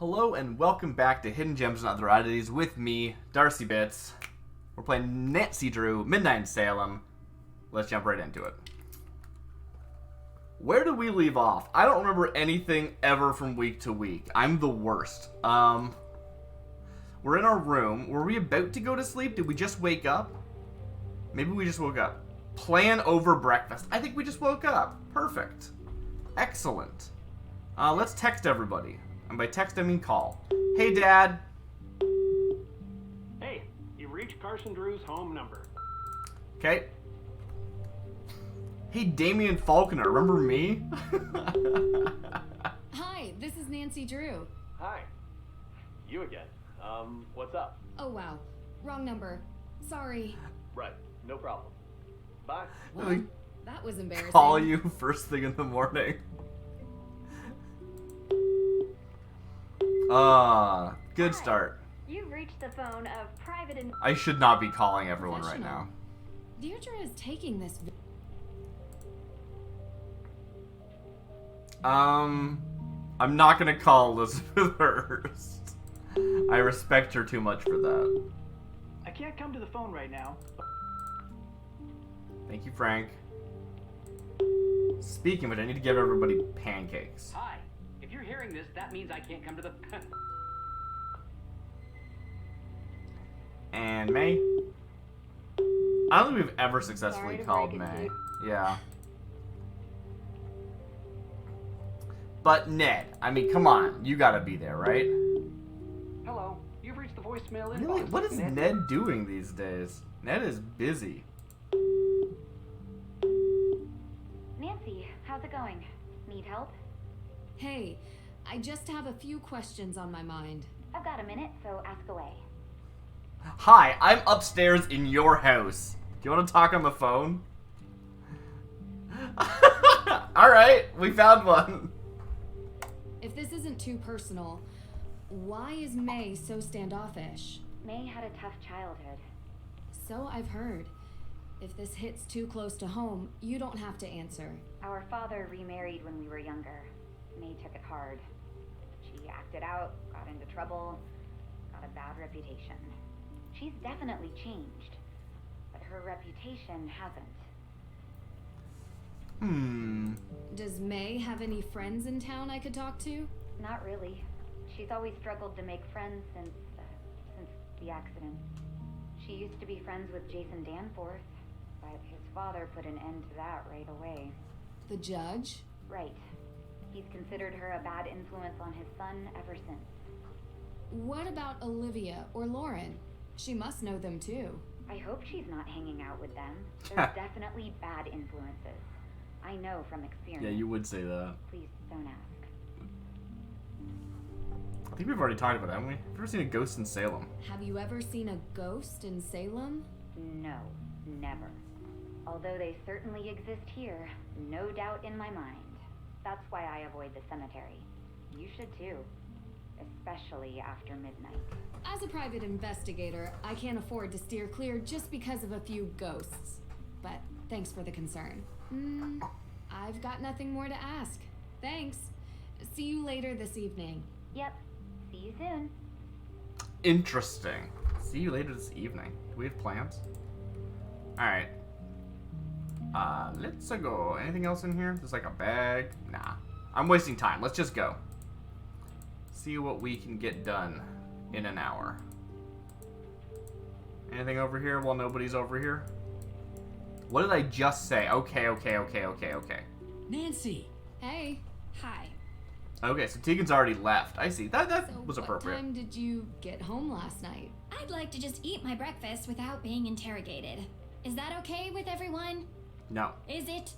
Hello and welcome back to Hidden Gems and Other Oddities with me, Darcy Bits. We're playing Nancy Drew, Midnight in Salem. Let's jump right into it. Where did we leave off? I don't remember anything ever from week to week. I'm the worst. We're in our room. Were we about to go to sleep? Did we just wake up? Maybe we just woke up. Plan over breakfast. I think we just woke up. Perfect. Excellent. Let's text everybody. And by text, I mean call. Hey, Dad. Hey, you've reached Carson Drew's home number. Okay. Hey, Damian Faulkner, remember me? Hi, this is Nancy Drew. Hi. You again. What's up? Oh, wow. Wrong number. Sorry. Right, no problem. Bye. What? That was embarrassing. Call you first thing in the morning. Good start. You've reached the phone of private and I should not be calling everyone right now. Deirdre is taking this. I'm not gonna call Elizabeth Hurst. I respect her too much for that. I can't come to the phone right now. Thank you, Frank. Speaking of which, I need to give everybody pancakes. Hi. If you're hearing this, that means I can't come to the... And May? I don't think we've ever successfully called May. Yeah. But Ned, I mean, come on. You gotta be there, right? Hello. You've reached the voicemail inbox. Really? What is Ned doing these days? Ned is busy. Nancy, how's it going? Need help? Hey, I just have a few questions on my mind. I've got a minute, so ask away. Hi, I'm upstairs in your house. Do you want to talk on the phone? Alright, we found one. If this isn't too personal, why is May so standoffish? May had a tough childhood. So I've heard. If this hits too close to home, you don't have to answer. Our father remarried when we were younger. May took it hard. She acted out, got into trouble, got a bad reputation. She's definitely changed, but her reputation hasn't. Does May have any friends in town I could talk to? Not really. She's always struggled to make friends since the accident. She used to be friends with Jason Danforth, but his father put an end to that right away. The judge? Right. He's considered her a bad influence on his son ever since. What about Olivia or Lauren? She must know them too. I hope she's not hanging out with them. There's definitely bad influences. I know from experience. Yeah, you would say that. Please don't ask. I think we've already talked about that, haven't we? Have you ever seen a ghost in Salem? Have you ever seen a ghost in Salem? No, never. Although they certainly exist here, no doubt in my mind. That's why I avoid the cemetery. You should too. Especially after midnight. As a private investigator, I can't afford to steer clear just because of a few ghosts. But thanks for the concern. I've got nothing more to ask. Thanks. See you later this evening. Yep. See you soon. Interesting. See you later this evening. Do we have plans? Alright. Let's go. Anything else in here? There's like a bag. Nah. I'm wasting time. Let's just go. See what we can get done in an hour. Anything over here while nobody's over here? What did I just say? Okay. Nancy! Hey. Hi. Okay, so Tegan's already left. I see. That So was appropriate. What time did you get home last night? I'd like to just eat my breakfast without being interrogated. Is that okay with everyone? No. Is it?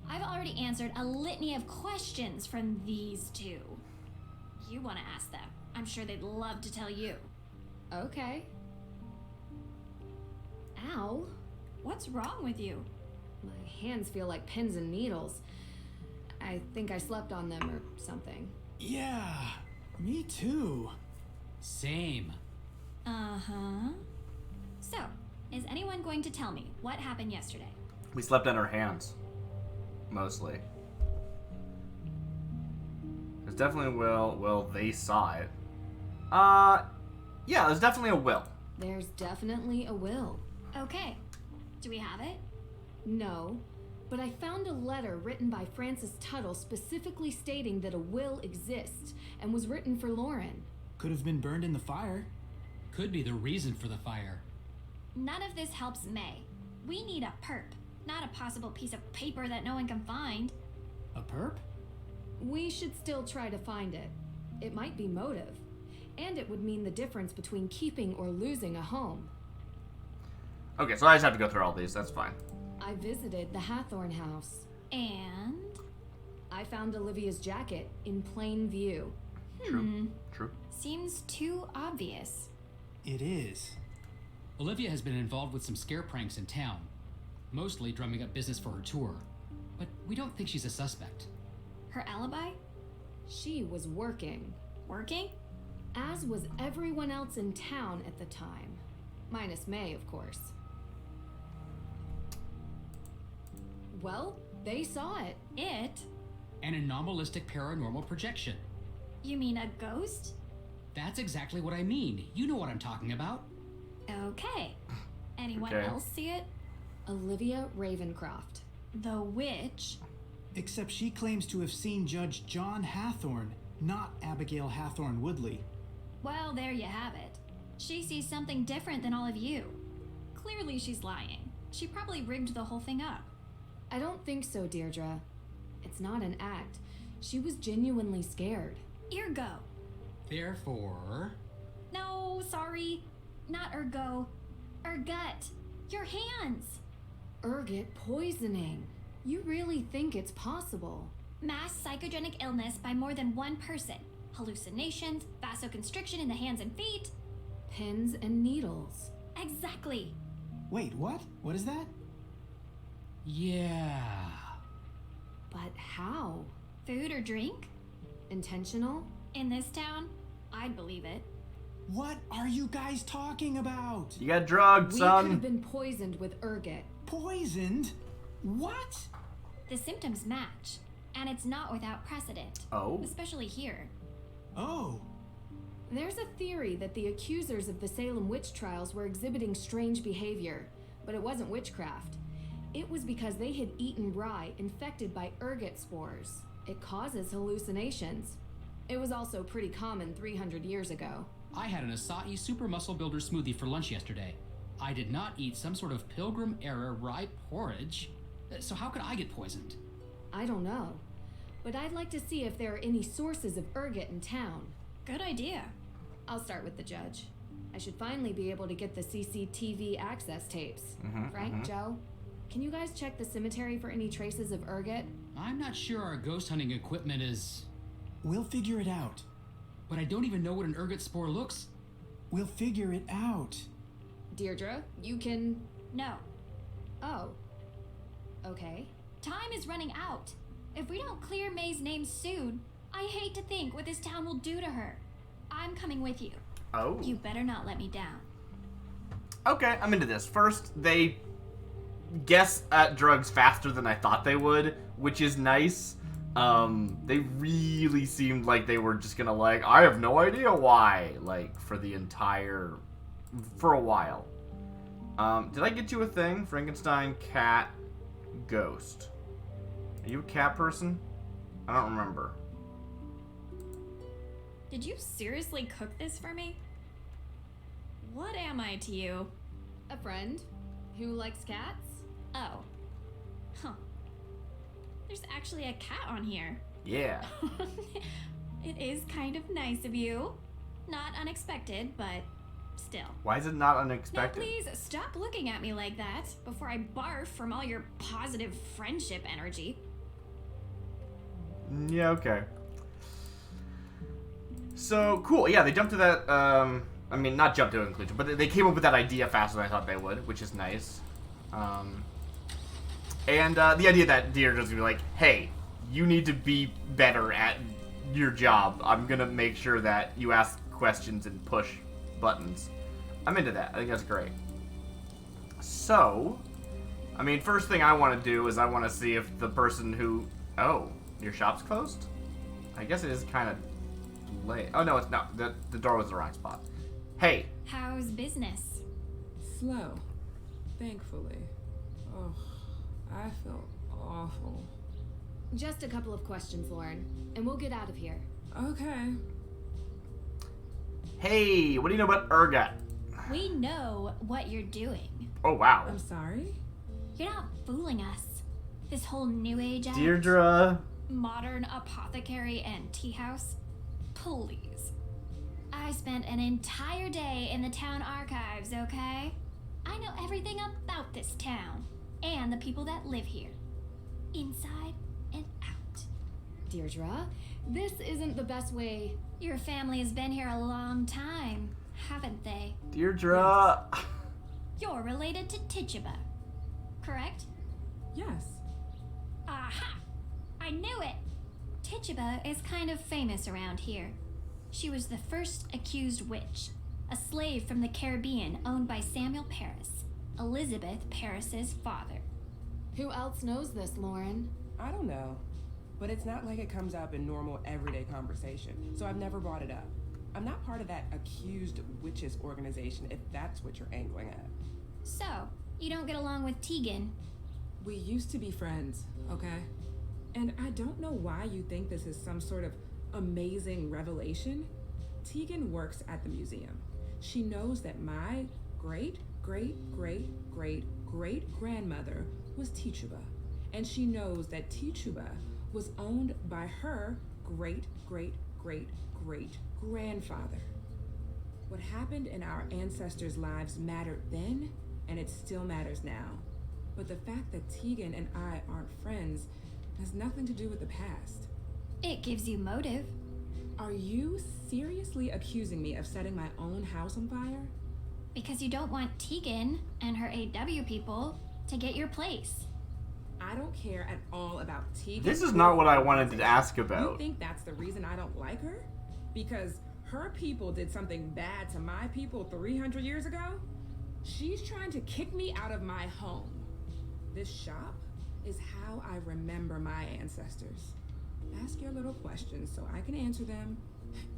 I've already answered a litany of questions from these two. You want to ask them. I'm sure they'd love to tell you. Okay. Ow. What's wrong with you? My hands feel like pins and needles. I think I slept on them or something. Yeah, me too. Same. Uh-huh. So, is anyone going to tell me what happened yesterday? We slept on our hands. Mostly. There's definitely well, they saw it. Yeah, there's definitely a will. There's definitely a will. Okay. Do we have it? No, but I found a letter written by Francis Tuttle specifically stating that a will exists and was written for Lauren. Could have been burned in the fire. Could be the reason for the fire. None of this helps May. We need a perp, not a possible piece of paper that no one can find. A perp? We should still try to find it. It might be motive, and it would mean the difference between keeping or losing a home. Okay, so I just have to go through all these. That's fine. I visited the Hathorn house. And I found Olivia's jacket in plain view. True. True. seems too obvious. It is. Olivia has been involved with some scare pranks in town, mostly drumming up business for her tour. But we don't think she's a suspect. Her alibi? She was working, Working? as was everyone else in town at the time. Minus May, of course. Well, they saw it. It? An anomalistic paranormal projection. You mean a ghost? That's exactly what I mean. You know what I'm talking about. Okay. Anyone Okay. else see it? Olivia Ravencroft. The witch? Except she claims to have seen Judge John Hathorn, not Abigail Hathorn Woodley. Well, there you have it. She sees something different than all of you. Clearly she's lying. She probably rigged the whole thing up. I don't think so, Deirdre. It's not an act. She was genuinely scared. Ergo. Therefore... No, sorry. Not ergo. Ergut. Your hands. Ergot poisoning. You really think it's possible? Mass psychogenic illness by more than one person. Hallucinations, vasoconstriction in the hands and feet. Pins and needles. Exactly. Wait, what? What is that? Yeah... But how? Food or drink? Intentional? In this town? I'd believe it. What are you guys talking about? You got drugged, We could have son. been poisoned with ergot. Poisoned? What? The symptoms match, and it's not without precedent. Oh. Especially here. Oh, There's a theory that the accusers of the Salem witch trials were exhibiting strange behavior, but it wasn't witchcraft. It was because they had eaten rye infected by ergot spores. It causes hallucinations. It was also pretty common 300 years ago. I had an acai super muscle builder smoothie for lunch yesterday. I did not eat some sort of pilgrim-era rye porridge. So how could I get poisoned? I don't know, but I'd like to see if there are any sources of ergot in town. Good idea. I'll start with the judge. I should finally be able to get the CCTV access tapes. Frank, Joe, can you guys check the cemetery for any traces of ergot? I'm not sure our ghost hunting equipment is... we'll figure it out. But I don't even know what an ergot spore looks. We'll figure it out. Deirdre, you can... No. Oh. Okay. Time is running out. If we don't clear May's name soon, I hate to think what this town will do to her. I'm coming with you. Oh. You better not let me down. Okay, I'm into this. First, they guess at drugs faster than I thought they would, which is nice. They really seemed like they were just gonna I have no idea why, for a while. Did I get you a thing? Frankenstein, cat, ghost. Are you a cat person? I don't remember. Did you seriously cook this for me? What am I to you? A friend who likes cats? Oh. Huh. There's actually a cat on here. Yeah. It is kind of nice of you. Not unexpected, but still. Why is it not Now unexpected? please stop looking at me like that before I barf from all your positive friendship energy. Yeah, okay. So, cool. Yeah, they jumped to that, I mean, not jumped to a conclusion, but they came up with that idea faster than I thought they would, which is nice. And the idea that Deirdre's gonna be like, hey, you need to be better at your job. I'm gonna make sure that you ask questions and push buttons. I'm into that. I think that's great. So, I mean, first thing I want to do is I want to see if the person who... Oh, your shop's closed? I guess it is kind of display. Oh no, it's not. The door was the wrong spot. Hey. How's business? Slow. Thankfully. Oh, I felt awful. Just a couple of questions, Lauren, and we'll get out of here. Okay. Hey, what do you know about ergot? We know what you're doing. Oh wow. I'm sorry? You're not fooling us. This whole new age act, Deirdre. modern apothecary and tea house. Please. I spent an entire day in the town archives, okay? I know everything about this town and the people that live here. Inside and out. Deirdre, this isn't the best way. Your family has been here a long time, haven't they? Deirdre. You're related to Tituba, correct? Yes. Aha! I knew it! Tituba is kind of famous around here. She was the first accused witch, a slave from the Caribbean owned by Samuel Paris, Elizabeth Paris's father. Who else knows this, Lauren? I don't know, but it's not like it comes up in normal everyday conversation, so I've never brought it up. I'm not part of that accused witches organization, if that's what you're angling at. So, you don't get along with Tegan? We used to be friends, okay? And I don't know why you think this is some sort of amazing revelation. Tegan works at the museum. She knows that my great-great-great-great-great-grandmother was Tituba. And she knows that Tituba was owned by her great-great-great-great-grandfather. What happened in our ancestors' lives mattered then, and it still matters now. But the fact that Tegan and I aren't friends has nothing to do with the past. It gives you motive. Are you seriously accusing me of setting my own house on fire? Because you don't want Tegan and her AW people to get your place. I don't care at all about Tegan. This is not what I wanted to ask You about. think that's the reason I don't like her? Because her people did something bad to my people 300 years ago? She's trying to kick me out of my home. This shop is how I remember my ancestors. Ask your little questions so I can answer them,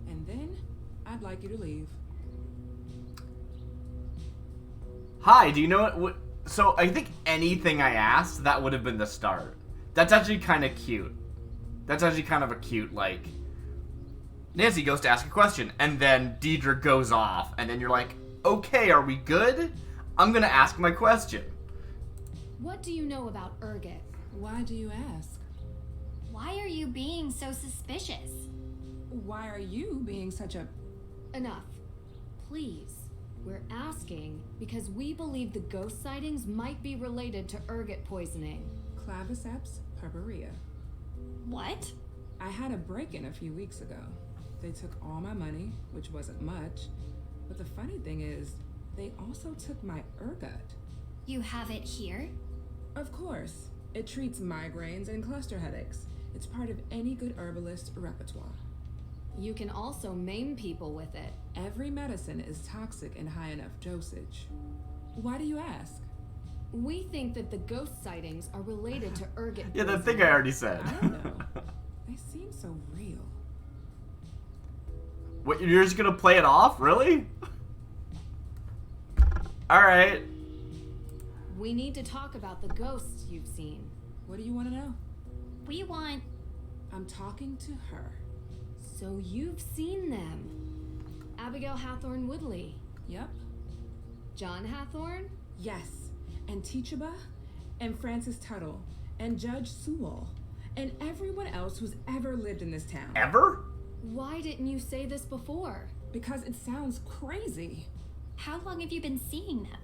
and then I'd like you to leave. Hi, do you know what? So I think anything I asked, that would have been the start. That's actually kind of cute. That's actually kind of a cute, like, Nancy goes to ask a question, and then Deidre goes off, and then you're like, okay, are we good? I'm gonna ask my question. What do you know about ergot? Why do you ask? Why are you being so suspicious? Why are you being such a... Enough. Please. We're asking because we believe the ghost sightings might be related to ergot poisoning. Claviceps purpurea. What? I had a break-in a few weeks ago. They took all my money, which wasn't much. But the funny thing is, they also took my ergot. You have it here? Of course. It treats migraines and cluster headaches. It's part of any good herbalist repertoire. You can also maim people with it. Every medicine is toxic in high enough dosage. Why do you ask? We think that the ghost sightings are related to ergot Yeah, that thing poisoning. I already said. I don't know. They seem so real. What, you're just gonna play it off? Really? Alright. We need to talk about the ghosts you've seen. What do you want to know? We want... I'm talking to her. So you've seen them. Abigail Hathorne Woodley. Yep. John Hathorne? Yes. And Tituba, and Francis Tuttle, and Judge Sewell, and everyone else who's ever lived in this town. Ever? Why didn't you say this before? Because it sounds crazy. How long have you been seeing them?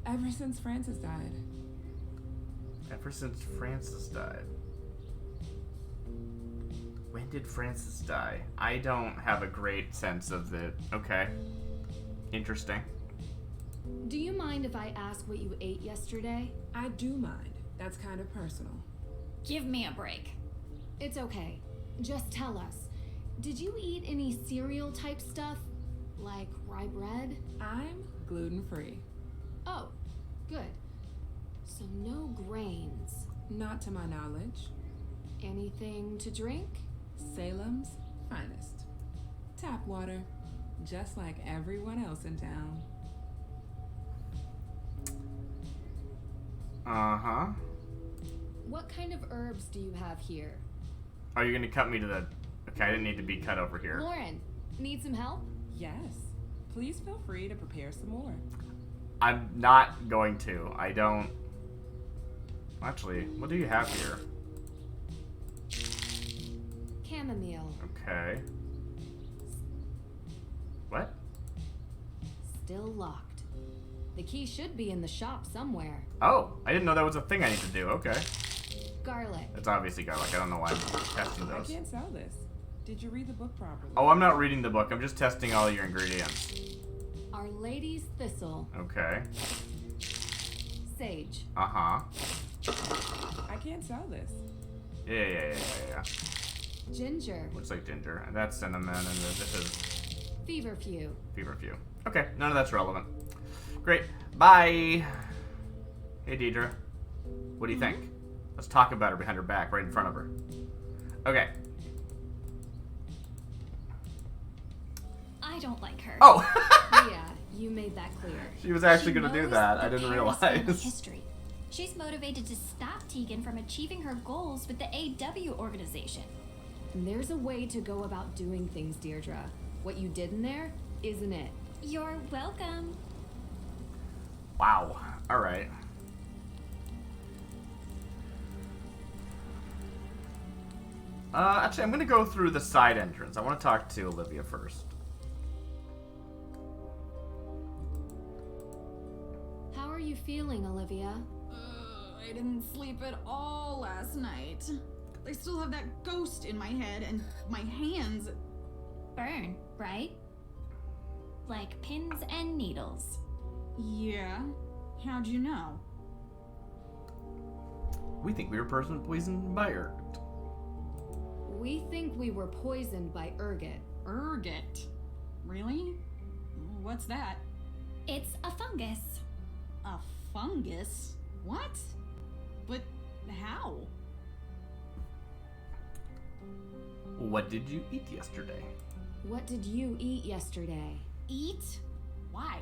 Ever since Francis died. Ever since Francis died. When did Francis die? I don't have a great sense of the... Okay. Interesting. Do you mind if I ask what you ate yesterday? I do mind. That's kind of personal. Give me a break. It's okay. Just tell us. Did you eat any cereal type stuff? Like rye bread? I'm gluten-free. Oh, good. So no grains. Not to my knowledge. Anything to drink? Salem's finest. Tap water. Just like everyone else in town. Uh-huh. What kind of herbs do you have here? Are you gonna cut me to the... Okay, I didn't need to be cut over here. Lauren, need some help? Yes. Please feel free to prepare some more. I'm not going to. I don't... Actually, what do you have here? Chamomile. Okay. What? Still locked. The key should be in the shop somewhere. Oh, I didn't know that was a thing I need to do. Okay. Garlic. It's obviously garlic. I don't know why I'm testing I those. can't sell this. Did you read the book properly? Oh, I'm not reading the book. I'm just testing all your ingredients. Our Lady's Thistle. Okay. Sage. Uh-huh. I can't sell this. Yeah. Ginger. Looks like ginger. And that's cinnamon, and then this is Feverfew. feverfew. Okay, none of that's relevant. Great. Bye. Hey, Deidre. What do you think? Let's talk about her behind her back, right in front of her. Okay. I don't like her. Oh! Yeah, you made that clear. She was actually She going to do knows that. the I didn't Paris family realize. history. She's motivated to stop Tegan from achieving her goals with the AW organization. And there's a way to go about doing things, Deirdre. What you did in there isn't it. You're welcome. Wow. All right. Actually, I'm going to go through the side entrance. I want to talk to Olivia first. How are you feeling, Olivia? I didn't sleep at all last night. I still have that ghost in my head and my hands. Burn, right? Like pins and needles. Yeah? How'd you know? We think we were poisoned by her. We think we were poisoned by ergot. Ergot? Really? What's that? It's a fungus. A fungus? What? But how? What did you eat yesterday? What did you eat yesterday? Eat? Why?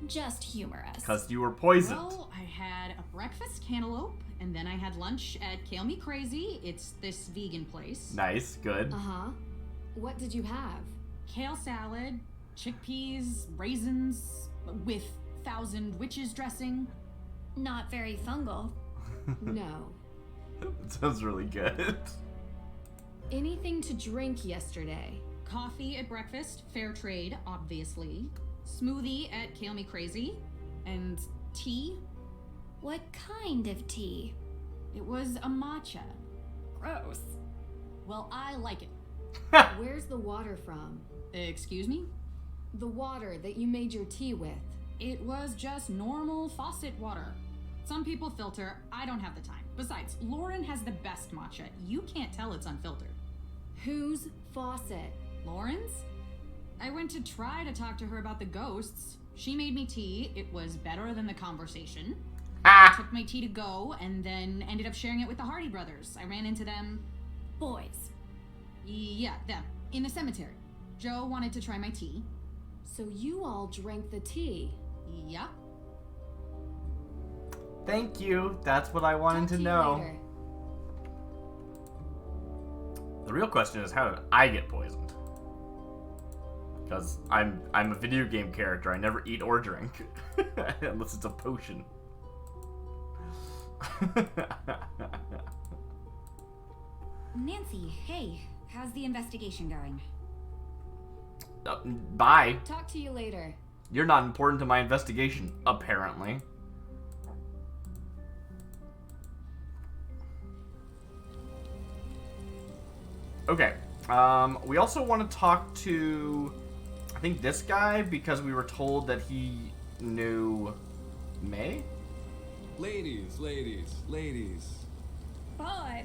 Just humor us. Because you were poisoned. Well, I had a breakfast cantaloupe, and then I had lunch at Kale Me Crazy. It's this vegan place. Nice, good. Uh-huh. What did you have? Kale salad, chickpeas, raisins, with 1,000 witches dressing. Not very fungal. No. It sounds really good. Anything to drink yesterday? Coffee at breakfast, fair trade, obviously. Smoothie at Kale Me Crazy. And tea. What kind of tea? It was a matcha. Gross. Well, I like it. Where's the water from? Excuse me? The water that you made your tea with. It was just normal faucet water. Some people filter, I don't have the time. Besides, Lauren has the best matcha. You can't tell it's unfiltered. Whose faucet? Lauren's? I went to try to talk to her about the ghosts. She made me tea. It was better than the conversation. I took my tea to go and then ended up sharing it with the Hardy brothers. I ran into them. Boys. Yeah, them. In the cemetery. Joe wanted to try my tea. So you all drank the tea. Yeah. Thank you. That's what I wanted Talk to you know. later. The real question is, how did I get poisoned? Because I'm a video game character. I never eat or drink. Unless it's a potion. Nancy, hey, how's the investigation going? Bye. Talk to you later. You're not important to my investigation, apparently. Okay. We also want to talk to, I think, this guy, because we were told that he knew May? Ladies. Bye.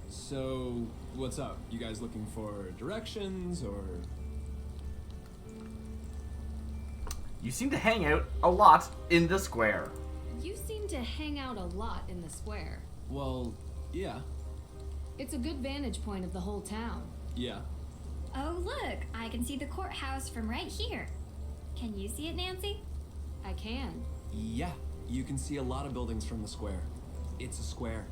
So, what's up? You guys looking for directions, or...? You seem to hang out a lot in the square. You seem to hang out a lot in the square. Well, yeah. It's a good vantage point of the whole town. Yeah. Look, I can see the courthouse from right here. Can you see it, Nancy? I can. Yeah, you can see a lot of buildings from the square. It's a square.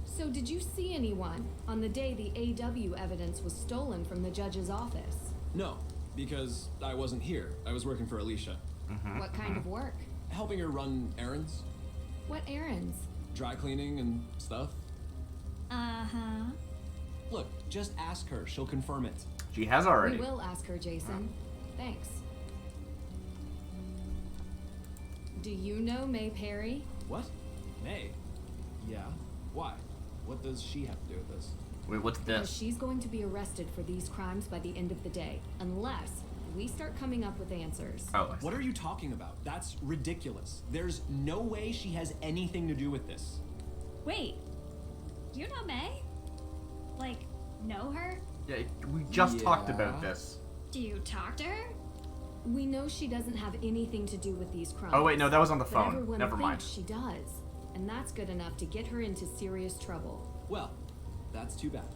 So did you see anyone on the day the AW evidence was stolen from the judge's office? No, because I wasn't here. I was working for Alicia. What kind of work? Helping her run errands. What errands? Dry cleaning and stuff. Uh-huh. Look, just ask her. She'll confirm it. She has already. We will ask her, Jason. Thanks. Do you know May Perry? What? May? Yeah. Why? What does she have to do with this? Wait, what's Because this? she's going to be arrested for these crimes by the end of the day, unless we start coming up with answers. Oh, What are you talking about? That's ridiculous. There's no way she has anything to do with this. Wait. Do you know May? Like, know her? yeah, we just talked Yeah. about this. Do you talk to her? We know she doesn't have anything to do with these crimes. Oh wait, no, that was on the But phone. everyone Never thinks mind. she does, and that's good enough to get her into serious trouble. Well, that's too bad.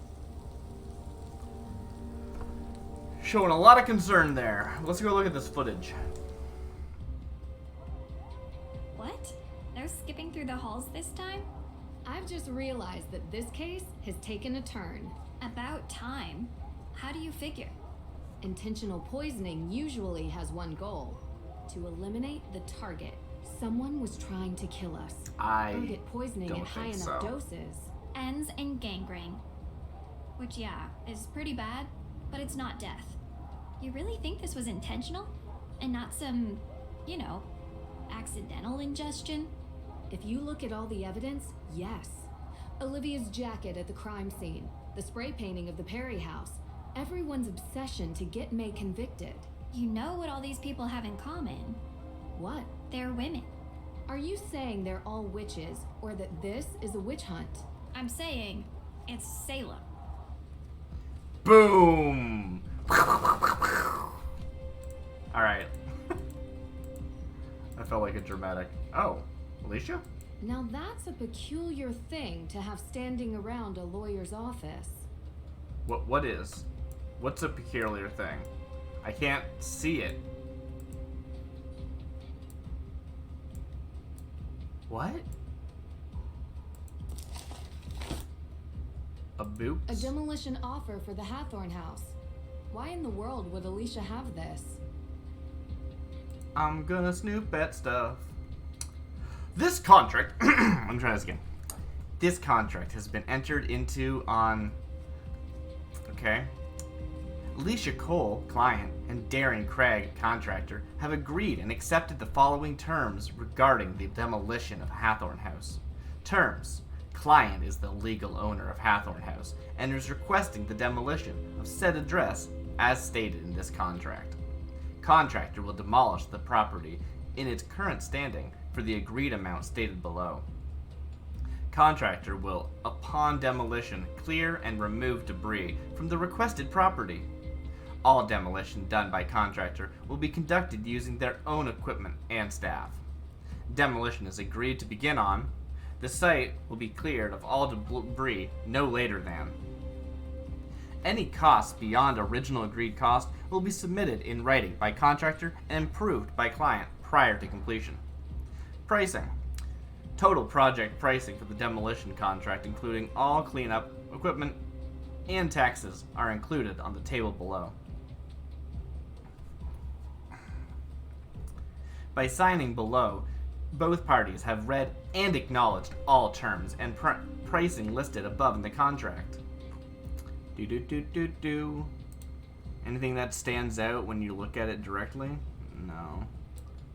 Showing a lot of concern there. Let's go look at this footage. What? No skipping through the halls this time? I've just realized that this case has taken a turn. About time. How do you figure? Intentional poisoning usually has one goal: to eliminate the target. Someone was trying to kill us. I Target poisoning don't at high think enough so. doses. Ends in gangrene. Which, yeah, is pretty bad, but it's not death. You really think this was intentional? And not some, you know, accidental ingestion? If you look at all the evidence, yes. Olivia's jacket at the crime scene, the spray painting of the Perry house, everyone's obsession to get May convicted. You know what all these people have in common? What? They're women. Are you saying they're all witches, or that this is a witch hunt? I'm saying it's Salem. Boom! Alright. I felt like a dramatic. Oh, Alicia? Now that's a peculiar thing to have standing around a lawyer's office. What is? What's a peculiar thing? I can't see it. What? A boot? A demolition offer for the Hathorn house. Why in the world would Alicia have this? I'm gonna snoop at stuff. This contract, I'm trying this again. This contract has been entered into on, okay. Alicia Cole, client, and Darren Craig, contractor, have agreed and accepted the following terms regarding the demolition of Hathorn House. Terms. Client is the legal owner of Hathorn House and is requesting the demolition of said address as stated in this contract. Contractor will demolish the property in its current standing for the agreed amount stated below. Contractor will, upon demolition, clear and remove debris from the requested property. All demolition done by contractor will be conducted using their own equipment and staff. Demolition is agreed to begin on. The site will be cleared of all debris no later than. Any costs beyond original agreed cost will be submitted in writing by contractor and approved by client prior to completion. Pricing. Total project pricing for the demolition contract, including all cleanup, equipment, and taxes, are included on the table below. By signing below, both parties have read and acknowledged all terms and pricing listed above in the contract. Anything that stands out when you look at it directly? No.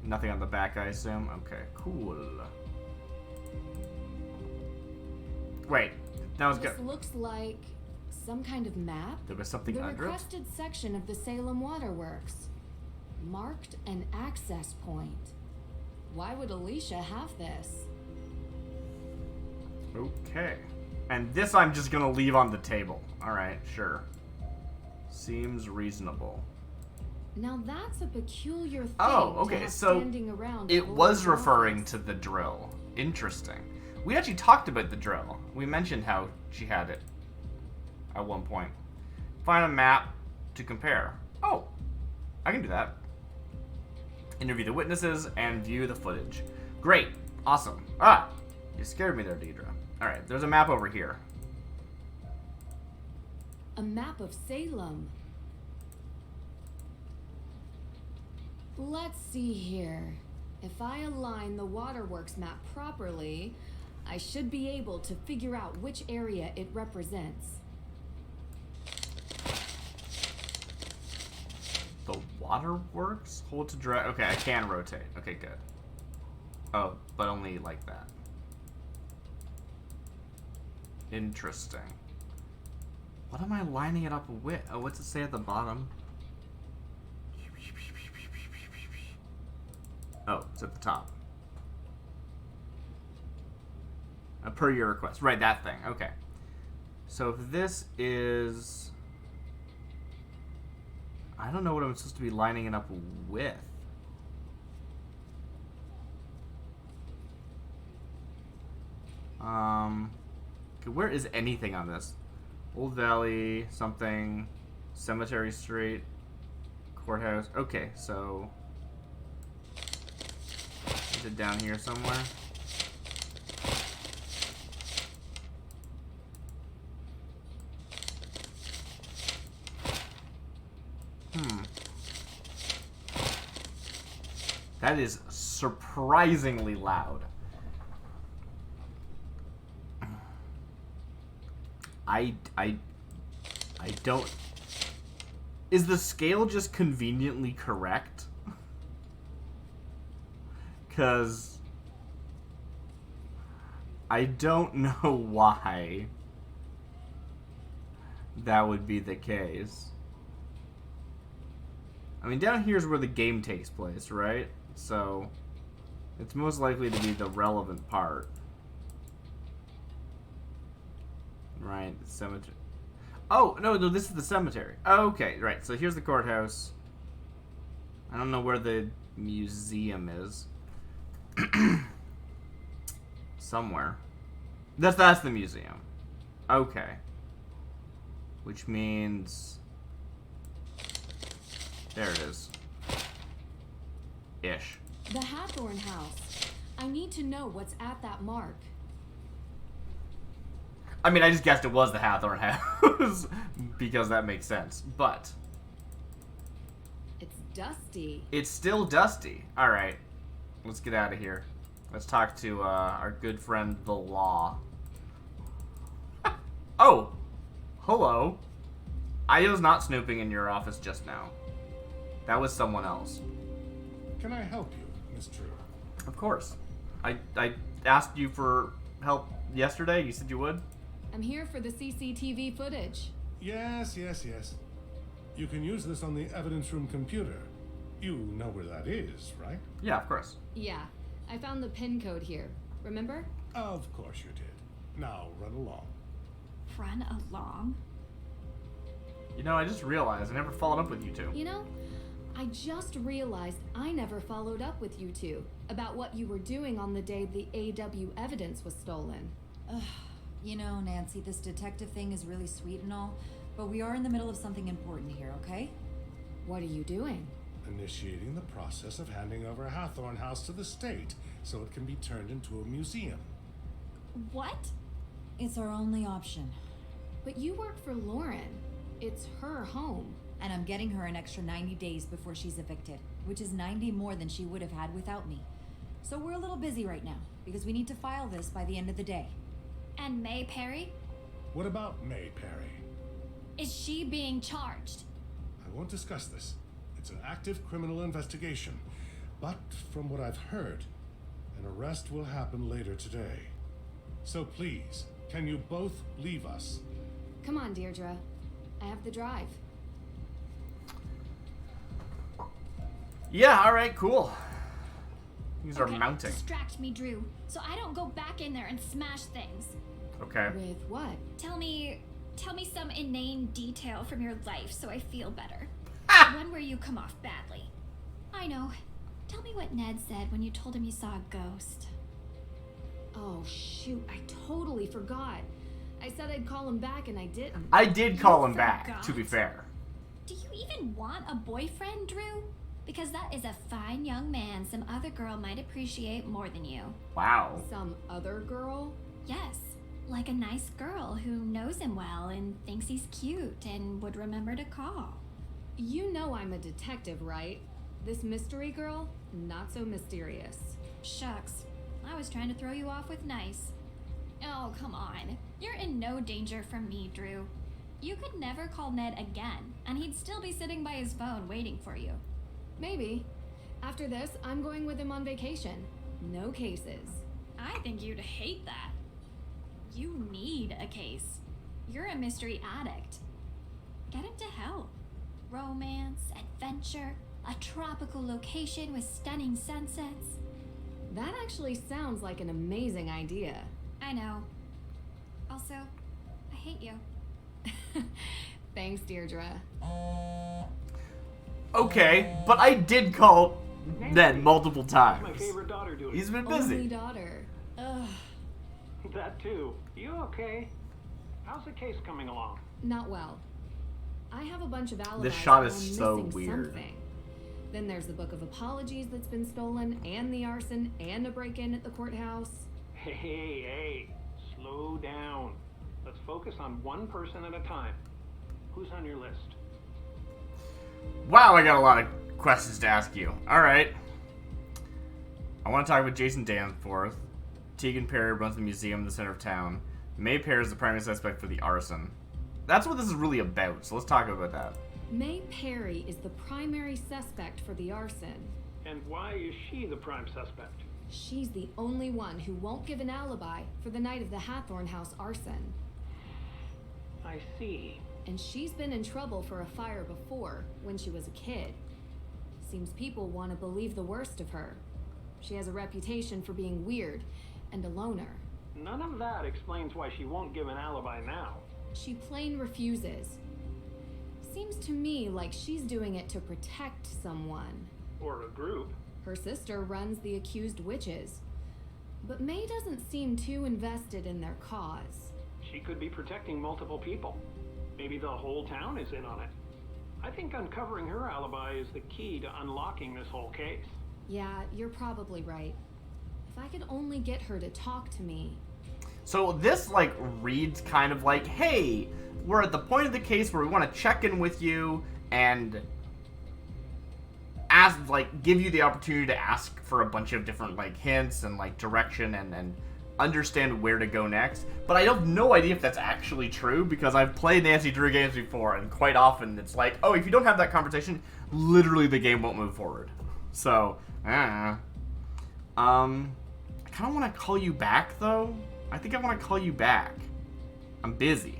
Nothing on the back, I assume? Okay, cool. Wait, that was good. This looks like some kind of map. There was something The under it? requested section of the Salem Waterworks. Marked an access point. Why would Alicia have this? Okay. And this I'm just gonna leave on the table. Alright, sure. Seems reasonable. Now that's a peculiar thing Oh, to okay, have so standing around it a was lawyer's referring office. to the drill. Interesting. We actually talked about the drill. We mentioned how she had it at one point. Find a map to compare. Oh, I can do that. Interview the witnesses and view the footage. Great. Awesome. Ah, you scared me there, Deidre. All right, there's a map over here. A map of Salem. Let's see here. If I align the waterworks map properly, I should be able to figure out which area it represents. The waterworks? Hold to drag. Okay, I can rotate. Okay, good. Oh, but only like that. Interesting. What am I lining it up with? Oh, what's it say at the bottom? Oh, it's at the top. Per your request. Right, that thing. Okay. So if this is... I don't know what I'm supposed to be lining it up with. Okay, where is anything on this? Old Valley, something, Cemetery Street, Courthouse. Okay, so is it down here somewhere? That is surprisingly loud. I don't... Is the scale just conveniently correct? Because I don't know why that would be the case. I mean, down here is where the game takes place, right? So it's most likely to be the relevant part. Right, the cemetery. Oh, no, this is the cemetery. Oh, okay, right. So here's the courthouse. I don't know where the museum is. Somewhere. That's the museum. Okay. Which means... There it is. Ish. The Hathorn house. I need to know what's at that mark. I mean, I just guessed it was the Hathorn house because that makes sense. But it's dusty. It's still dusty. All right, let's get out of here. Let's talk to our good friend, the law. Oh, hello. I was not snooping in your office just now. That was someone else. Can I help you, Miss True? Of course. I asked you for help yesterday. You said you would. I'm here for the CCTV footage. Yes. You can use this on the evidence room computer. You know where that is, right? Yeah, of course. Yeah, I found the pin code here. Remember? Of course you did. Now run along. Run along? You know, I just realized I never followed up with you two. You know, I just realized I never followed up with you two about what you were doing on the day the AW evidence was stolen. You know, Nancy, this detective thing is really sweet and all, but we are in the middle of something important here, okay? What are you doing? Initiating the process of handing over Hathorn House to the state so it can be turned into a museum. What? It's our only option. But you work for Lauren. It's her home. And I'm getting her an extra 90 days before she's evicted, which is 90 more than she would have had without me. So we're a little busy right now, because we need to file this by the end of the day. And May Perry? What about May Perry? Is she being charged? I won't discuss this. It's an active criminal investigation. But from what I've heard, an arrest will happen later today. So please, can you both leave us? Come on, Deirdre. I have the drive. Yeah, alright, cool. These are Okay, mounting. distract me, Drew, so I don't go back in there and smash things. Okay. With what? Tell me some inane detail from your life so I feel better. One where you come off badly. I know. Tell me what Ned said when you told him you saw a ghost. Oh, shoot. I totally forgot. I said I'd call him back and I didn't. I did call him forgot. back, to be fair. Do you even want a boyfriend, Drew? Because that is a fine young man some other girl might appreciate more than you. Wow. Some other girl? Yes, like a nice girl who knows him well and thinks he's cute and would remember to call. You know I'm a detective, right? This mystery girl? Not so mysterious. Shucks, I was trying to throw you off with nice. Oh, come on. You're in no danger from me, Drew. You could never call Ned again, and he'd still be sitting by his phone waiting for you. Maybe. After this, I'm going with him on vacation. No cases. I think you'd hate that. You need a case. You're a mystery addict. Get into help. Romance, adventure, a tropical location with stunning sunsets. That actually sounds like an amazing idea. I know. Also, I hate you. Thanks, Deirdre. Okay, but I did call Ned multiple times. What's my favorite daughter doing? He's been busy. Only daughter. Ugh. That too. You okay? How's the case coming along? Not well. I have a bunch of alibis. This shot but is I'm so missing weird. Something. Then there's the book of apologies that's been stolen, and the arson, and a break-in at the courthouse. Hey, slow down. Let's focus on one person at a time. Who's on your list? Wow, I got a lot of questions to ask you. Alright. I want to talk with Jason Danforth. Tegan Perry runs the museum in the center of town. May Pear is the primary suspect for the arson. That's what this is really about, so let's talk about that. May Perry is the primary suspect for the arson. And why is she the prime suspect? She's the only one who won't give an alibi for the night of the Hathorn House arson. I see. And she's been in trouble for a fire before, when she was a kid. Seems people want to believe the worst of her. She has a reputation for being weird and a loner. None of that explains why she won't give an alibi now. She plain refuses. Seems to me like she's doing it to protect someone. Or a group. Her sister runs the accused witches. But May doesn't seem too invested in their cause. She could be protecting multiple people. Maybe the whole town is in on it. I think uncovering her alibi is the key to unlocking this whole case. Yeah, you're probably right. If I could only get her to talk to me. So this, like, reads kind of like, hey, we're at the point of the case where we want to check in with you and ask, like, give you the opportunity to ask for a bunch of different, like, hints and, like, direction and understand where to go next. But I have no idea if that's actually true, because I've played Nancy Drew games before, and quite often it's like, oh, if you don't have that conversation, literally the game won't move forward. So, I kind of want to call you back, though. I think I want to call you back. I'm busy.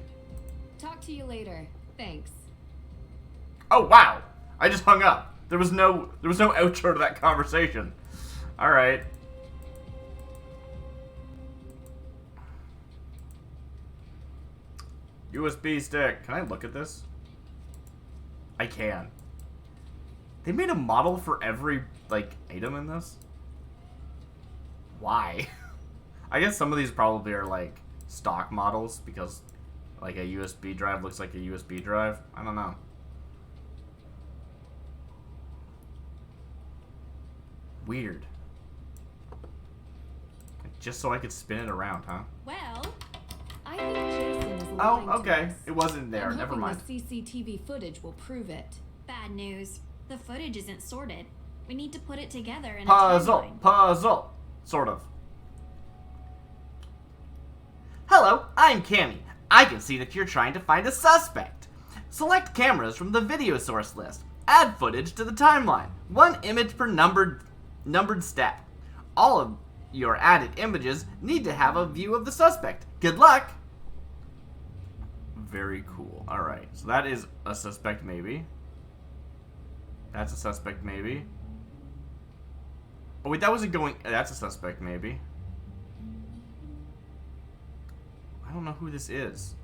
Talk to you later. Thanks. Oh, wow. I just hung up. There was no outro to that conversation. All right. USB stick. Can I look at this? I can. They made a model for every, like, item in this? Why? I guess some of these probably are, like, stock models, because, like, a USB drive looks like a USB drive. I don't know. Weird. Just so I could spin it around, huh? Well, I think Jason is lying Oh, to okay. us. It wasn't there. I'm Never hoping mind. the CCTV footage will prove it. Bad news. The footage isn't sorted. We need to put it together in a Puzzle. timeline. Puzzle. Sort of. Hello, I'm Cammy. I can see that you're trying to find a suspect. Select cameras from the video source list. Add footage to the timeline. 1 image per numbered step. All of your added images need to have a view of the suspect. Good luck! Very cool. Alright, so that is a suspect maybe. That's a suspect maybe. Oh wait, that wasn't going... That's a suspect maybe. I don't know who this is.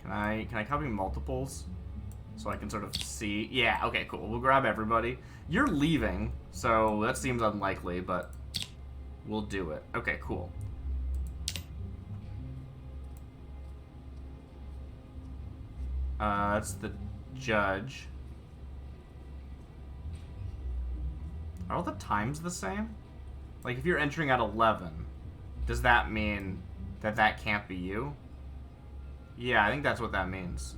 Can I copy multiples? So I can sort of see... Yeah, okay, cool. We'll grab everybody. You're leaving, so that seems unlikely, but we'll do it. Okay, cool. That's the judge. Are all the times the same? Like, if you're entering at 11, does that mean that that can't be you? Yeah, I think that's what that means.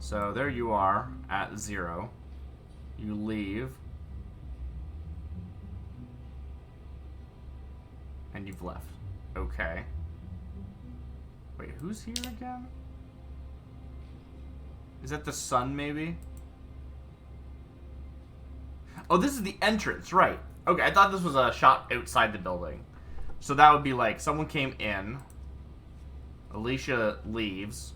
So there you are at 0. You leave. And you've left. Okay. Wait, who's here again? Is that the sun, maybe? Oh, this is the entrance, right. Okay, I thought this was a shot outside the building. So that would be like, someone came in. Alicia leaves.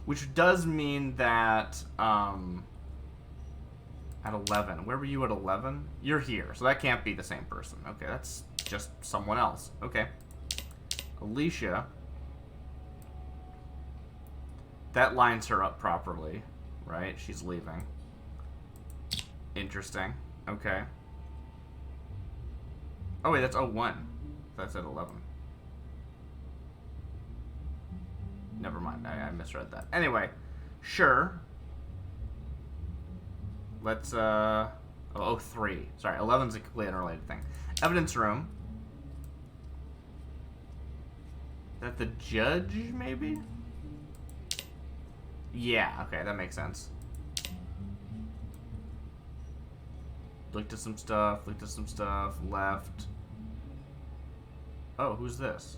Which does mean that, at 11. Where were you at 11? You're here, so that can't be the same person. Okay, that's just someone else. Okay. Alicia. That lines her up properly, right? She's leaving. Interesting. Okay. Oh, wait, that's 01. That's at 11. Never mind, I misread that. Anyway, sure. Let's, 03. Sorry, 11's a completely unrelated thing. Evidence room. That the judge, maybe? Yeah, okay, that makes sense. Looked at some stuff, left. Oh, who's this?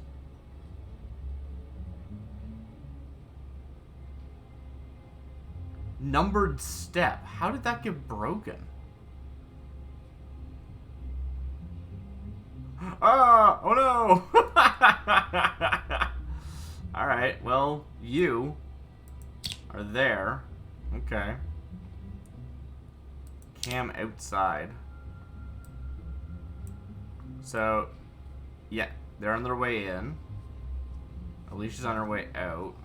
Numbered step. How did that get broken? Ah! Oh no! Alright, well, you are there. Okay. Cam outside. So, yeah, they're on their way in. Alicia's on her way out.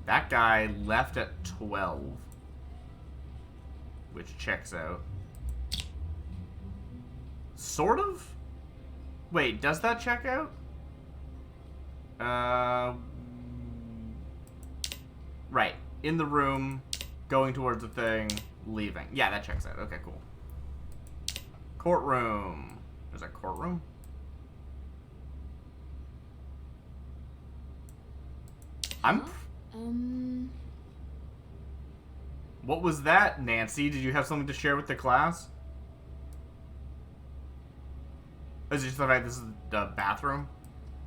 That guy left at 12. Which checks out. Sort of? Wait, does that check out? Right. In the room, going towards the thing, leaving. Yeah, that checks out. Okay, cool. Courtroom. There's a courtroom? What was that, Nancy? Did you have something to share with the class? Is it just the fact this is the bathroom?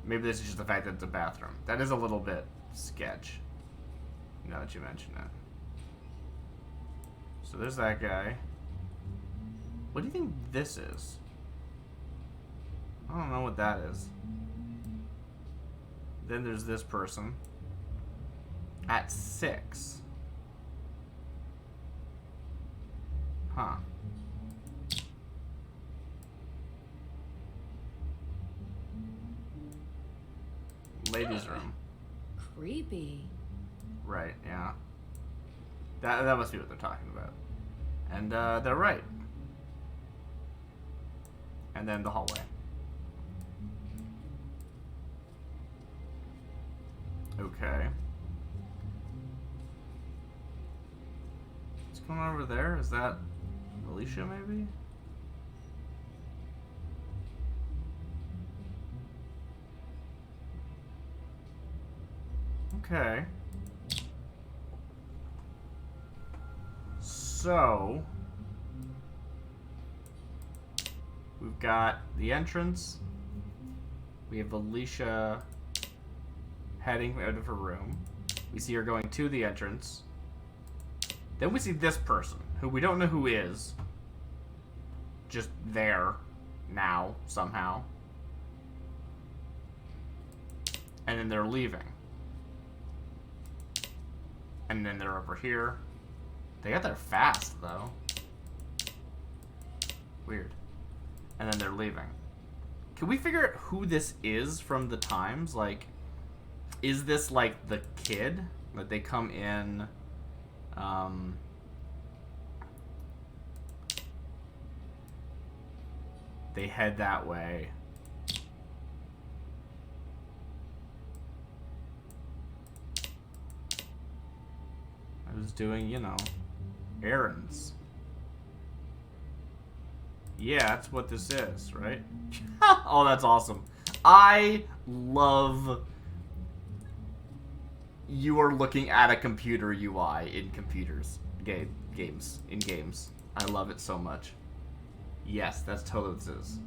Maybe this is just the fact that it's a bathroom. That is a little bit sketch. Now that you mention it. So there's that guy. What do you think this is? I don't know what that is. Then there's this person. At 6. Huh. Ladies' room. Creepy. Right, yeah. That must be what they're talking about. And they're right. And then the hallway. Okay. What's going on over there? Is that Alicia, maybe? Okay. So, we've got the entrance. We have Alicia heading out of her room. We see her going to the entrance. Then we see this person, who we don't know who is. Just there, now, somehow. And then they're leaving. And then they're over here. They got there fast, though. Weird. And then they're leaving. Can we figure out who this is from the times? Like, is this, like, the kid? Like, they come in... they head that way. I was doing, you know, errands. Yeah, that's what this is, right? Oh, that's awesome. I love you are looking at a computer UI in games. I love it so much. Yes, that's totally what this is.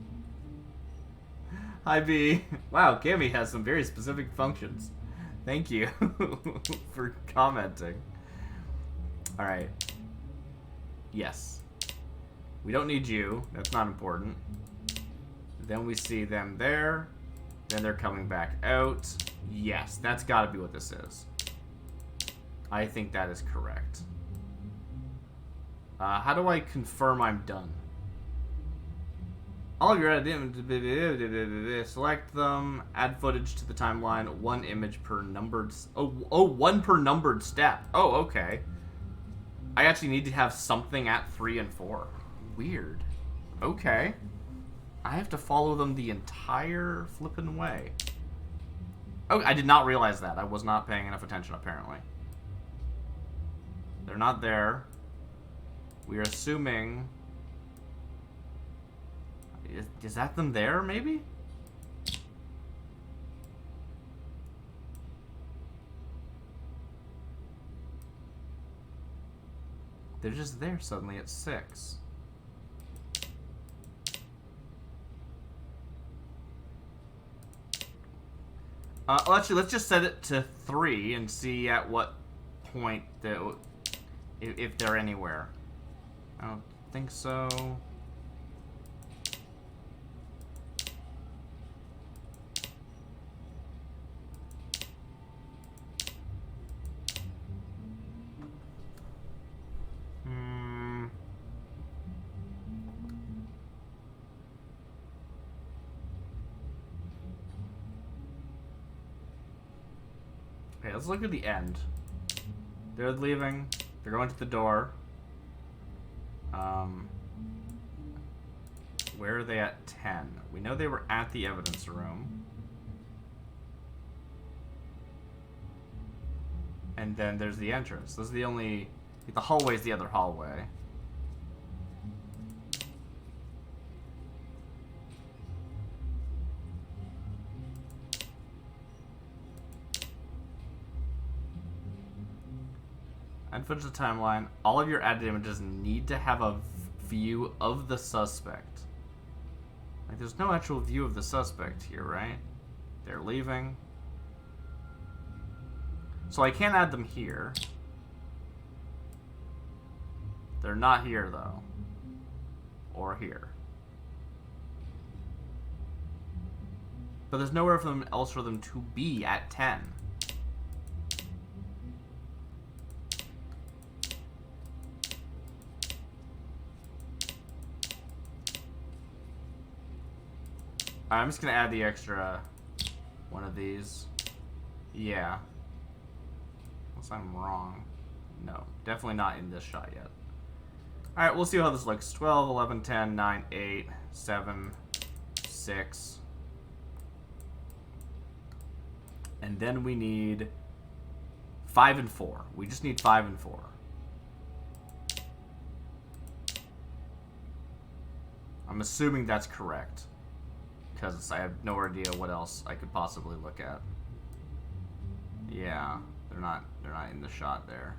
Hi, B. Wow, Cammy has some very specific functions. Thank you for commenting. Alright. Yes. We don't need you. That's not important. Then we see them there. Then they're coming back out. Yes, that's gotta be what this is. I think that is correct. How do I confirm I'm done? All of your select them, add footage to the timeline, one image per numbered... one per numbered step. Oh, okay. I actually need to have something at 3 and 4. Weird. Okay. I have to follow them the entire flippin' way. Oh, I did not realize that. I was not paying enough attention, apparently. They're not there. We are assuming... Is that them there, maybe? They're just there suddenly at 6. Actually, let's just set it to 3 and see at what point if they're anywhere. I don't think so. Okay, let's look at the end. They're leaving. They're going to the door. Where are they at 10? We know they were at the evidence room. And then there's the entrance. This is the only... The hallway is the other hallway. Add footage to the timeline. All of your added images need to have a view of the suspect. Like, there's no actual view of the suspect here, right? They're leaving. So I can't add them here. They're not here, though. Or here. But there's nowhere else for them to be at 10. I'm just gonna add the extra one of these. Yeah. Unless I'm wrong. No, definitely not in this shot yet. Alright, we'll see how this looks. 12, 11, 10, 9, 8, 7, 6. And then we need 5 and 4. We just need 5 and 4. I'm assuming that's correct. Because I have no idea what else I could possibly look at. Yeah, they're not in the shot there.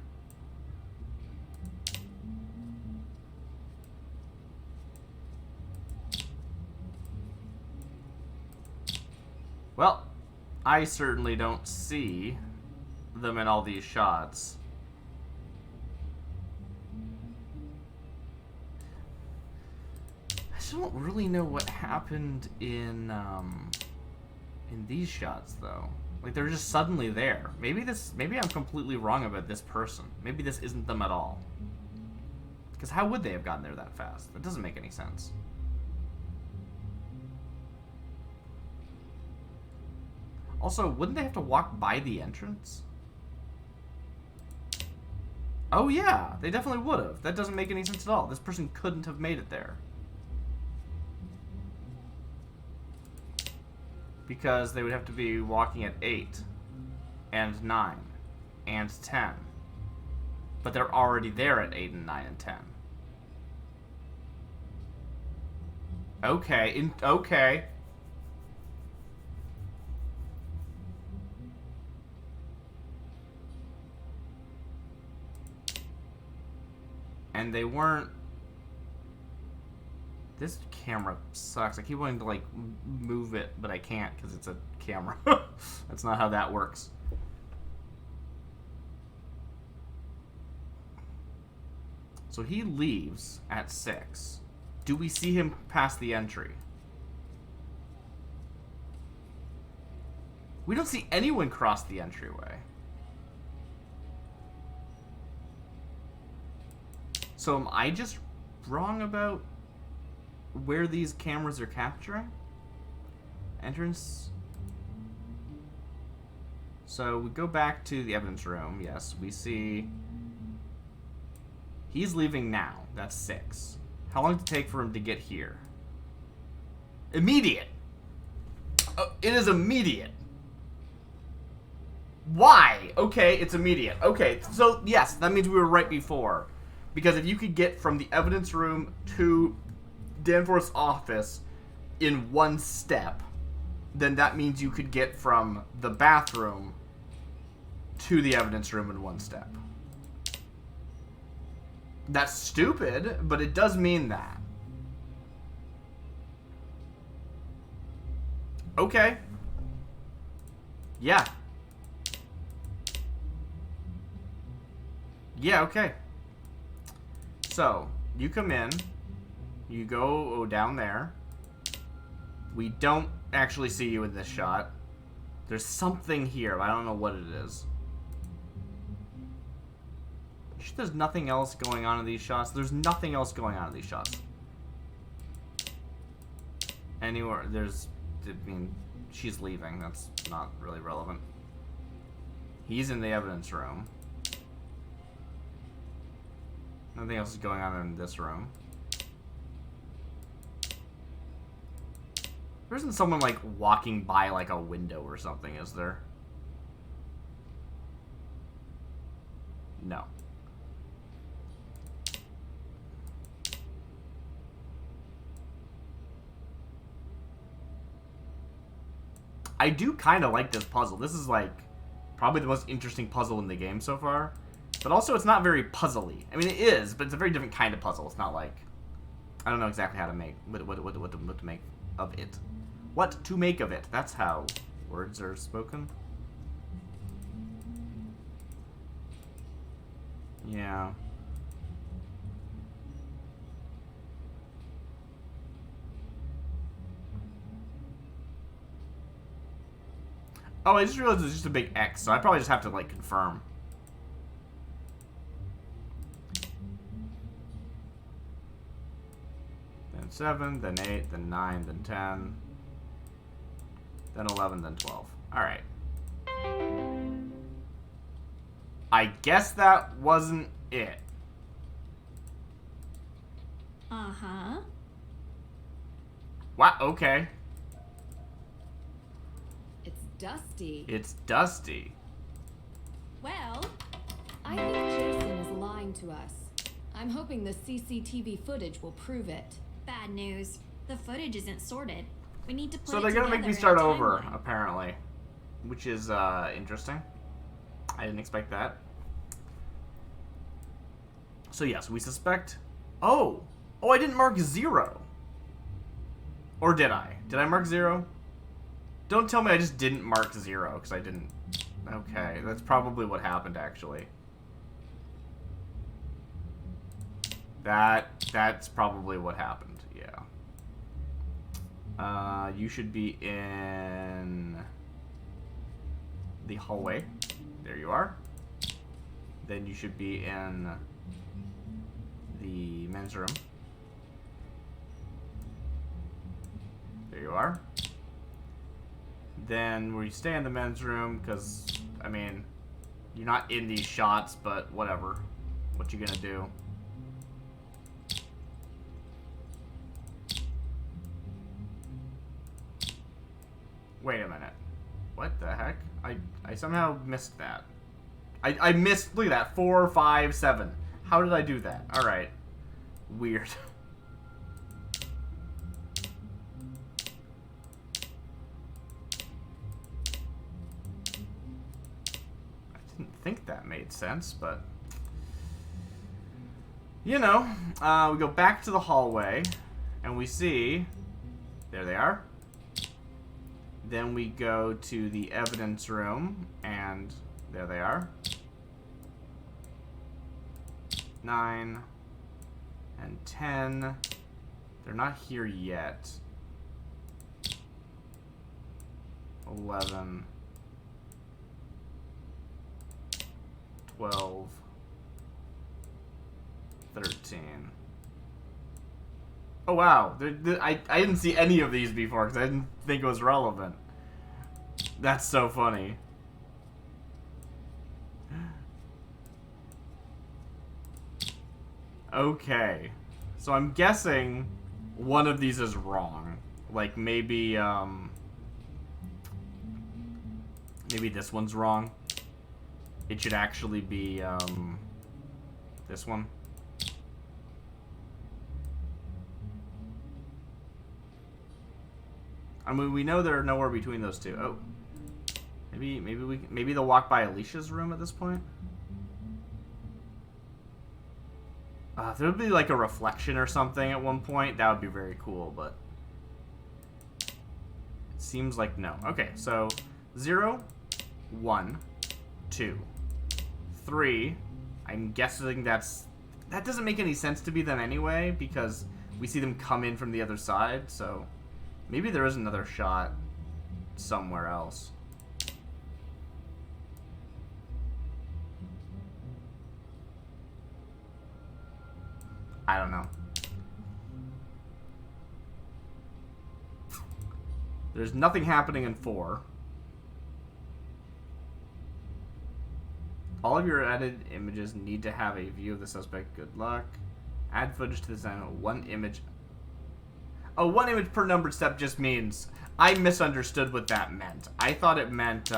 Well, I certainly don't see them in all these shots. I don't really know what happened in these shots, though. Like, they're just suddenly there. Maybe I'm completely wrong about this person. Maybe this isn't them at all. Because how would they have gotten there that fast? That doesn't make any sense. Also, wouldn't they have to walk by the entrance? Oh yeah, they definitely would have. That doesn't make any sense at all. This person couldn't have made it there. Because they would have to be walking at 8 and 9 and 10. But they're already there at 8 and 9 and 10. Okay, okay. And they weren't... This camera sucks. I keep wanting to, like, move it, but I can't because it's a camera. That's not how that works. So he leaves at 6. Do we see him past the entry? We don't see anyone cross the entryway. So am I just wrong about where these cameras are capturing? Entrance. So we go back to the evidence room. Yes, we see he's leaving now. That's 6. How long did it take for him to get here? Immediate. It is immediate. Why? Okay, it's immediate. Okay, so yes, that means we were right before. Because if you could get from the evidence room to Danforth's office in 1 step, then that means you could get from the bathroom to the evidence room in 1 step. That's stupid, but it does mean that. Okay. Yeah. Yeah, okay. So, you come in, you go down there. We don't actually see you in this shot. There's something here, but I don't know what it is. There's nothing else going on in these shots. There's nothing else going on in these shots. Anywhere, there's... I mean, she's leaving. That's not really relevant. He's in the evidence room. Nothing else is going on in this room. There isn't someone, like, walking by, like, a window or something, is there? No. I do kind of like this puzzle. This is, like, probably the most interesting puzzle in the game so far. But also, it's not very puzzly. I mean, it is, but it's a very different kind of puzzle. It's not like... I don't know exactly how to make... What to make of it. What to make of it. That's how words are spoken. Yeah. Oh, I just realized it's just a big X, so I probably just have to, like, confirm. Then 7, then 8, then 9, then 10, then 11, then 12. Alright. I guess that wasn't it. Uh-huh. Wow, okay. It's Dusty. It's Dusty. Well, I think Jason is lying to us. I'm hoping the CCTV footage will prove it. bad news. The footage isn't sorted. We need to put So it they're gonna together make me in a start over, timeline. apparently. Which is, interesting. I didn't expect that. So yes, we suspect... Oh! Oh, I didn't mark 0. Or did I? Did I mark 0? Don't tell me I just didn't mark 0, because I didn't... Okay, that's probably what happened, actually. That's probably what happened, yeah. You should be in... the hallway. There you are. Then you should be in the men's room. There you are. Then we stay in the men's room because, I mean, you're not in these shots, but whatever. What you gonna do? Wait a minute. What the heck? I somehow missed that. I missed, look at that, 4, 5, 7. How did I do that? Alright. Weird. I didn't think that made sense, but... You know, we go back to the hallway, and we see... There they are. Then we go to the evidence room, and there they are. 9 and 10. They're not here yet. 11. 12. 13. Oh wow, I didn't see any of these before because I didn't think it was relevant. That's so funny. Okay, so I'm guessing one of these is wrong. Like maybe maybe this one's wrong. It should actually be this one. I mean, we know they're nowhere between those two. Oh, maybe they'll walk by Alicia's room at this point. If there would be like a reflection or something at one point, that would be very cool. But it seems like no. Okay, so 0, 1, 2, 3. I'm guessing that doesn't make any sense to be them anyway because we see them come in from the other side. So. Maybe there is another shot somewhere else. I don't know. There's nothing happening in 4. All of your added images need to have a view of the suspect. Good luck. Add footage to the sign. 1 image. Oh, 1 image per numbered step just means... I misunderstood what that meant. I thought it meant,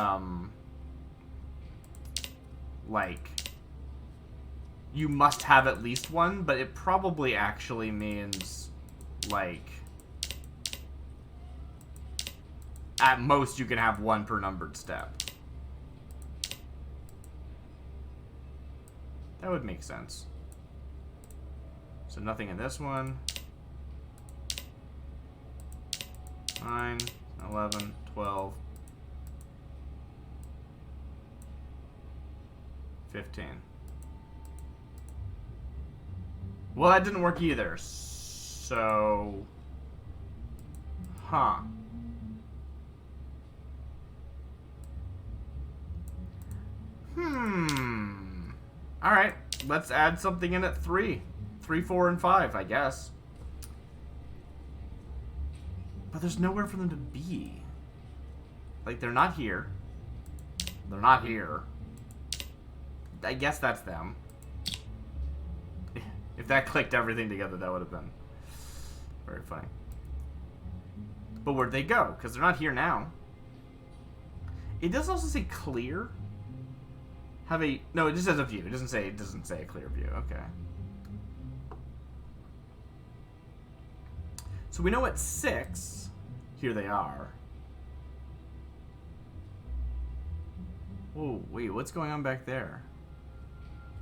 like... You must have at least 1, but it probably actually means, like... At most, you can have 1 per numbered step. That would make sense. So nothing in this one. 9, 11, 12, 15. Well, that didn't work either. So... Huh. Alright, let's add something in at 3. 3, 4, and 5, I guess. But there's nowhere for them to be. Like, they're not here. They're not here. I guess that's them. If that clicked everything together, that would have been very funny. But where'd they go? Because they're not here now. It does also say clear. Have a... No, it just says a view. It doesn't say a clear view. Okay. So we know at 6... Here they are. Whoa, wait, what's going on back there?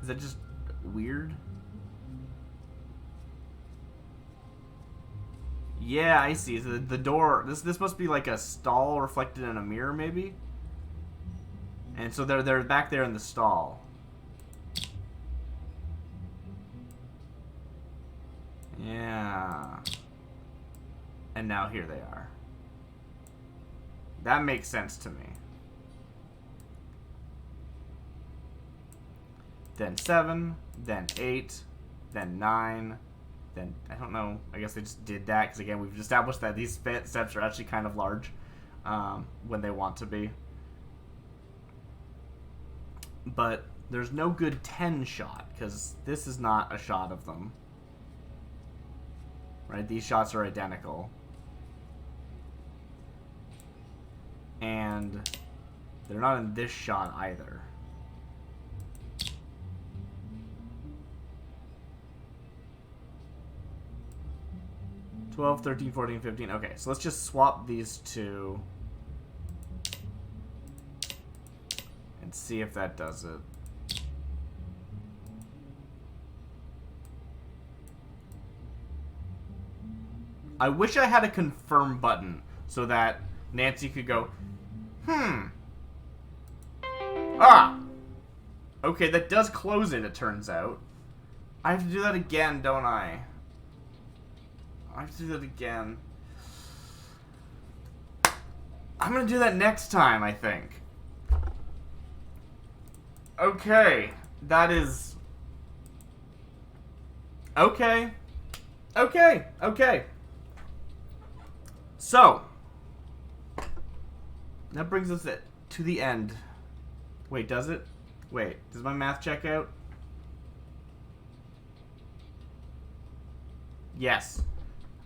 Is that just weird? Yeah, I see. So the door... This must be like a stall reflected in a mirror, maybe? And so they're back there in the stall. Yeah. And now here they are. That makes sense to me. Then 7, then 8, then 9, then, I don't know, I guess they just did that, because again, we've established that these steps are actually kind of large when they want to be. But there's no good 10 shot, because this is not a shot of them. Right, these shots are identical. and they're not in this shot either. $12, $13, $14, $15. Okay, so let's just swap these two and see if that does it. I wish I had a confirm button so that Nancy could go, Ah! Okay, that does close it turns out. I have to do that again, don't I? I have to do that again. I'm gonna do that next time, I think. Okay. That is... Okay. Okay. Okay. So. That brings us to the end. Wait, does it? Wait, does my math check out? Yes.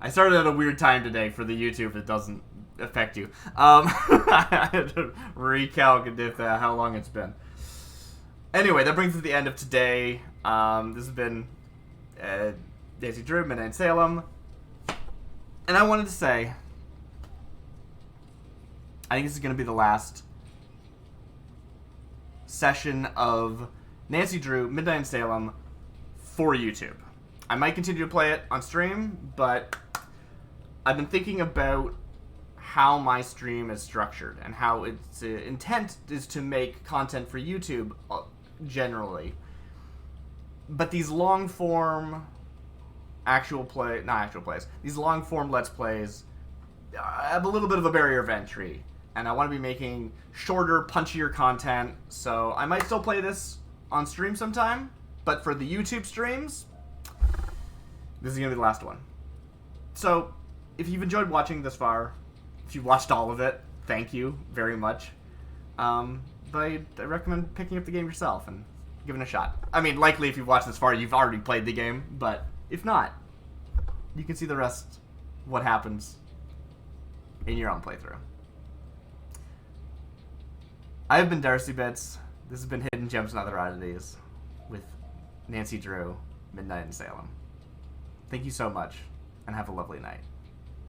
I started at a weird time today for the YouTube if it doesn't affect you. I had to recalculate how long it's been. Anyway, that brings us to the end of today. This has been Nancy Drew, Midnight in Salem. And I wanted to say, I think this is going to be the last session of Nancy Drew, Midnight in Salem for YouTube. I might continue to play it on stream, but I've been thinking about how my stream is structured and how its intent is to make content for YouTube generally. But these long-form these long-form Let's Plays have a little bit of a barrier of entry. And I want to be making shorter, punchier content, so I might still play this on stream sometime. But for the YouTube streams, this is going to be the last one. So, if you've enjoyed watching this far, if you've watched all of it, thank you very much. But I recommend picking up the game yourself and giving it a shot. I mean, likely if you've watched this far, you've already played the game, but if not, you can see the rest, what happens in your own playthrough. I have been Darcy Bits. This has been Hidden Gems and Other Oddities with Nancy Drew, Midnight in Salem. Thank you so much, and have a lovely night.